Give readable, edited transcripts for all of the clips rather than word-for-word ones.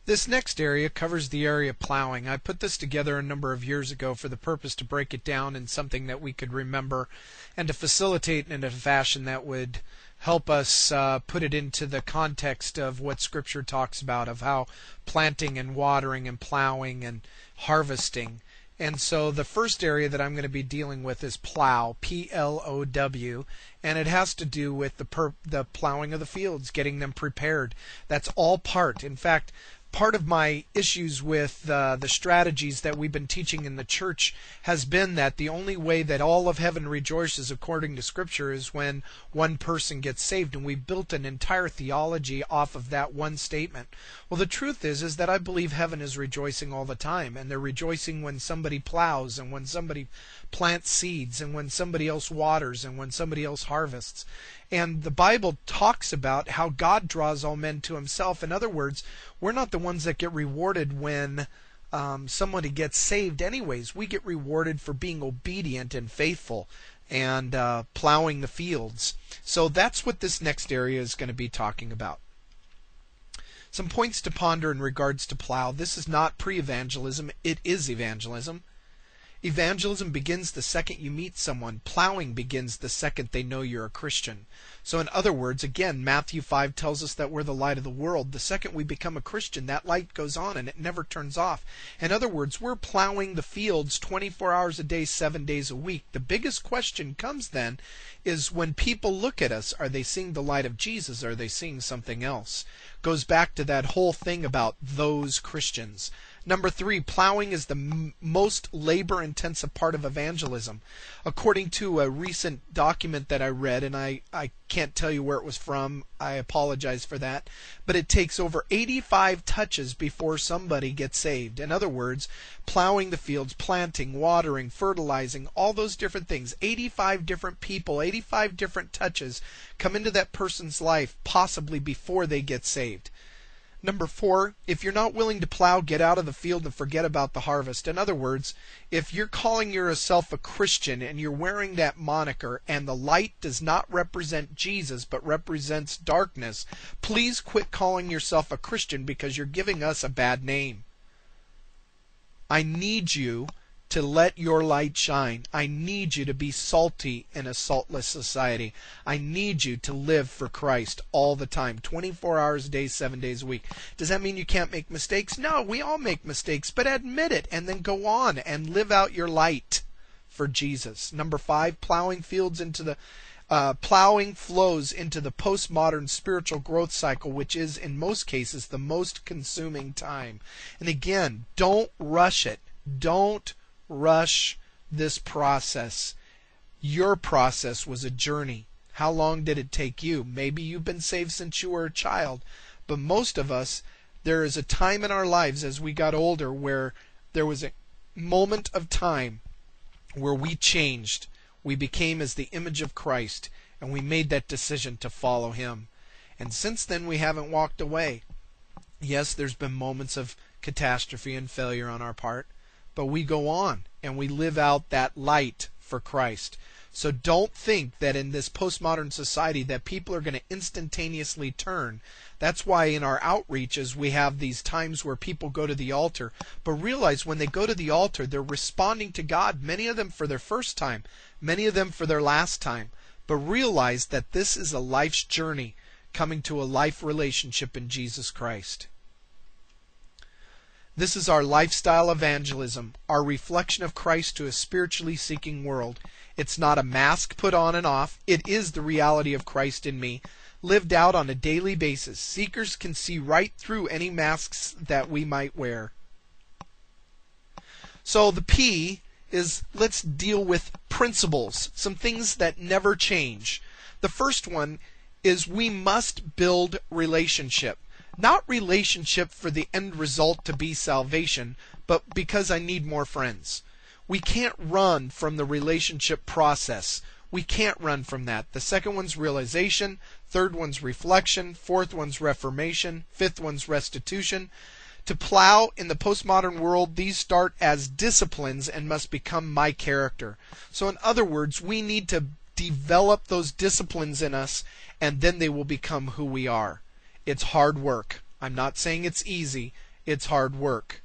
This next area covers the area of plowing. I put this together a number of years ago for the purpose to break it down in something that we could remember and to facilitate in a fashion that would help us put it into the context of what Scripture talks about, of how planting and watering and plowing and harvesting. And so the first area that I'm going to be dealing with is plow, P-L-O-W, and it has to do with the plowing of the fields, getting them prepared. That's all part. In fact, part of my issues with the strategies that we've been teaching in the church has been that the only way that all of heaven rejoices according to Scripture is when one person gets saved, and we built an entire theology off of that one statement. Well, the truth is that I believe heaven is rejoicing all the time, and they're rejoicing when somebody plows and when somebody plants seeds and when somebody else waters and when somebody else harvests. And the Bible talks about how God draws all men to himself. In other words, we're not the ones that get rewarded when somebody gets saved anyways. We get rewarded for being obedient and faithful and plowing the fields. So that's what this next area is going to be talking about. Some points to ponder in regards to plow. This is not pre-evangelism. It is evangelism. Evangelism begins the second you meet someone. Plowing begins the second they know you're a Christian. So in other words, again, Matthew 5 tells us that we're the light of the world. The second we become a Christian, that light goes on and it never turns off. In other words, we're plowing the fields 24 hours a day, 7 days a week. The biggest question comes then is when people look at us, are they seeing the light of Jesus? Are they seeing something else? Goes back to that whole thing about those Christians. Number 3, plowing is the most labor-intensive part of evangelism. According to a recent document that I read, and I can't tell you where it was from, I apologize for that, but it takes over 85 touches before somebody gets saved. In other words, plowing the fields, planting, watering, fertilizing, all those different things. 85 different people, 85 different touches come into that person's life possibly before they get saved. Number 4, if you're not willing to plow, get out of the field and forget about the harvest. In other words, if you're calling yourself a Christian and you're wearing that moniker and the light does not represent Jesus but represents darkness, please quit calling yourself a Christian because you're giving us a bad name. I need you to let your light shine. I need you to be salty in a saltless society. I need you to live for Christ all the time, 24 hours a day, 7 days a week. Does that mean you can't make mistakes? No, we all make mistakes, but admit it and then go on and live out your light for Jesus. Number 5, plowing flows into the postmodern spiritual growth cycle, which is in most cases the most consuming time. And again, don't rush it. Don't rush this process. Your process was a journey. How long did it take you? Maybe you've been saved since you were a child, but most of us, there is a time in our lives as we got older where there was a moment of time where we changed. We became as the image of Christ, and we made that decision to follow him. And since then, we haven't walked away. Yes, there's been moments of catastrophe and failure on our part, but we go on and we live out that light for Christ. So don't think that in this postmodern society that people are going to instantaneously turn. That's why in our outreaches we have these times where people go to the altar. But realize when they go to the altar, they're responding to God, many of them for their first time, many of them for their last time. But realize that this is a life's journey coming to a life relationship in Jesus Christ. This is our lifestyle evangelism, our reflection of Christ to a spiritually seeking world. It's not a mask put on and off. It is the reality of Christ in me, lived out on a daily basis. Seekers can see right through any masks that we might wear. So the P is, let's deal with principles, some things that never change. The first one is we must build relationship. Not relationship for the end result to be salvation, but because I need more friends. We can't run from the relationship process. We can't run from that. The second one's realization, third one's reflection, fourth one's reformation, fifth one's restitution. To plow in the postmodern world, these start as disciplines and must become my character. So in other words, we need to develop those disciplines in us, and then they will become who we are. It's hard work. I'm not saying it's easy. it's hard work.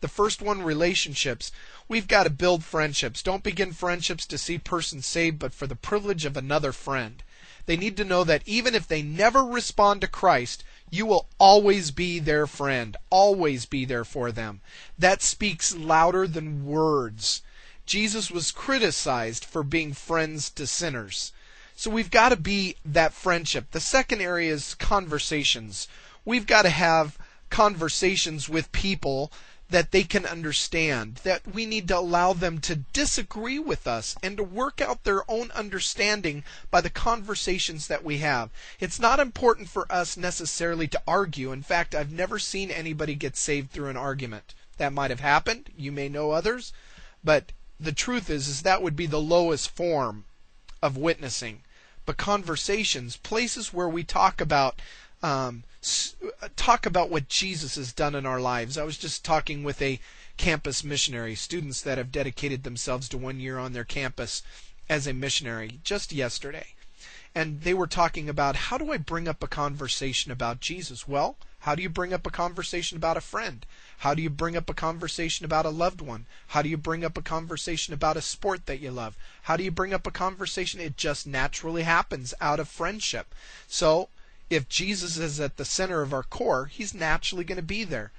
The first one, relationships. We've got to build friendships. Don't begin friendships to see persons saved, but for the privilege of another friend. They need to know that even if they never respond to Christ, you will always be their friend, always be there for them. That speaks louder than words. Jesus was criticized for being friends to sinners. So we've got to be that friendship. The second area is conversations. We've got to have conversations with people that they can understand, that we need to allow them to disagree with us and to work out their own understanding by the conversations that we have. It's not important for us necessarily to argue. In fact, I've never seen anybody get saved through an argument. That might have happened. You may know others. But the truth is that would be the lowest form of witnessing. But conversations, places where we talk about what Jesus has done in our lives. I was just talking with a campus missionary, students that have dedicated themselves to 1 year on their campus as a missionary just yesterday. And they were talking about, how do I bring up a conversation about Jesus? Well, how do you bring up a conversation about a friend? How do you bring up a conversation about a loved one? How do you bring up a conversation about a sport that you love? How do you bring up a conversation? It just naturally happens out of friendship. So, if Jesus is at the center of our core, he's naturally going to be there.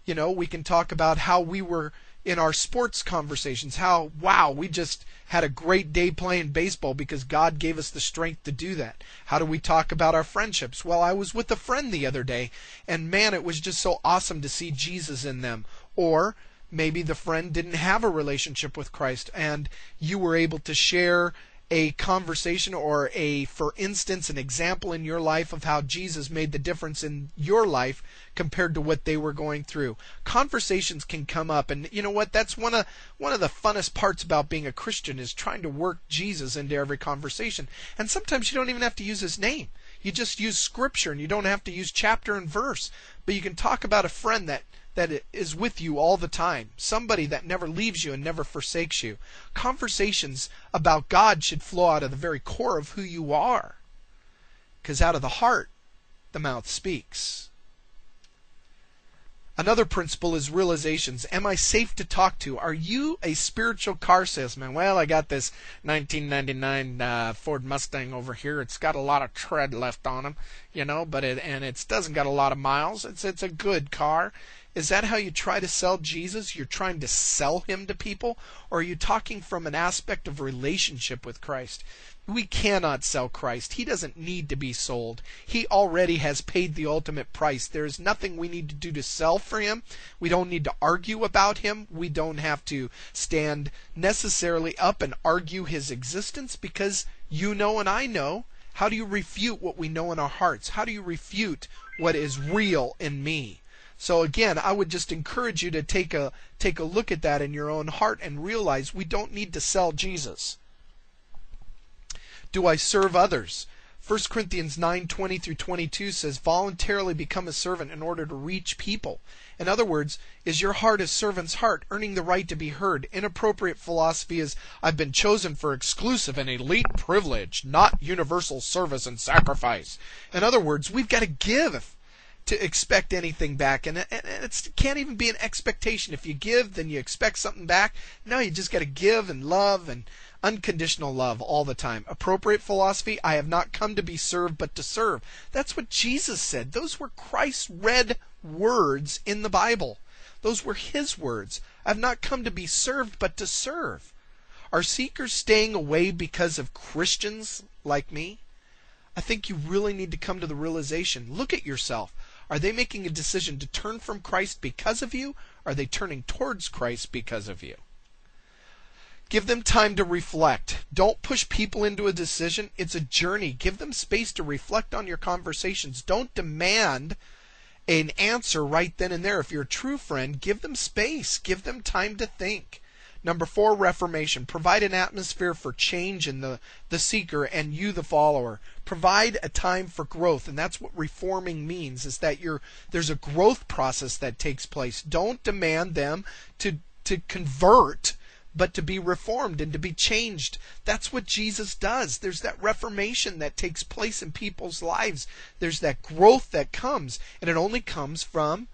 You know, we can talk about how we were in our sports conversations, how, wow, we just had a great day playing baseball because God gave us the strength to do that. How do we talk about our friendships? Well, I was with a friend the other day, and man, it was just so awesome to see Jesus in them. Or maybe the friend didn't have a relationship with Christ, and you were able to share a conversation or for instance, an example in your life of how Jesus made the difference in your life compared to what they were going through. Conversations can come up, and you know what? That's one of the funnest parts about being a Christian is trying to work Jesus into every conversation. And sometimes you don't even have to use his name. You just use scripture, and you don't have to use chapter and verse. But you can talk about a friend that is with you all the time. Somebody that never leaves you and never forsakes you. Conversations about God should flow out of the very core of who you are. Because out of the heart, the mouth speaks. Another principle is realizations. Am I safe to talk to? Are you a spiritual car salesman? Well, I got this 1999 Ford Mustang over here. It's got a lot of tread left on them, you know, but it doesn't got a lot of miles. It's a good car. Is that how you try to sell Jesus? You're trying to sell him to people? Or are you talking from an aspect of relationship with Christ? We cannot sell Christ. He doesn't need to be sold. He already has paid the ultimate price. There is nothing we need to do to sell for him. We don't need to argue about him. We don't have to stand necessarily up and argue his existence, because you know and I know. How do you refute what we know in our hearts? How do you refute what is real in me? So again, I would just encourage you to take a look at that in your own heart and realize we don't need to sell Jesus. Do I serve others? 1 Corinthians 9:20 through 22 says, voluntarily become a servant in order to reach people. In other words, is your heart a servant's heart, earning the right to be heard? Inappropriate philosophy is, I've been chosen for exclusive and elite privilege, not universal service and sacrifice. In other words, we've got to give to expect anything back, and it can't even be an expectation. If you give, then you expect something back. No, you just got to give and love, and unconditional love all the time. Appropriate philosophy, I have not come to be served but to serve. That's what Jesus said. Those were Christ's read words in the Bible. Those were his words. I've not come to be served but to serve. Are seekers staying away because of Christians like me? I think you really need to come to the realization. Look at yourself. Are they making a decision to turn from Christ because of you? Or are they turning towards Christ because of you? Give them time to reflect. Don't push people into a decision. It's a journey. Give them space to reflect on your conversations. Don't demand an answer right then and there. If you're a true friend, give them space. Give them time to think. Number 4, reformation. Provide an atmosphere for change in the seeker and you, the follower. Provide a time for growth, and that's what reforming means, is that there's a growth process that takes place. Don't demand them to convert, but to be reformed and to be changed. That's what Jesus does. There's that reformation that takes place in people's lives. There's that growth that comes, and it only comes from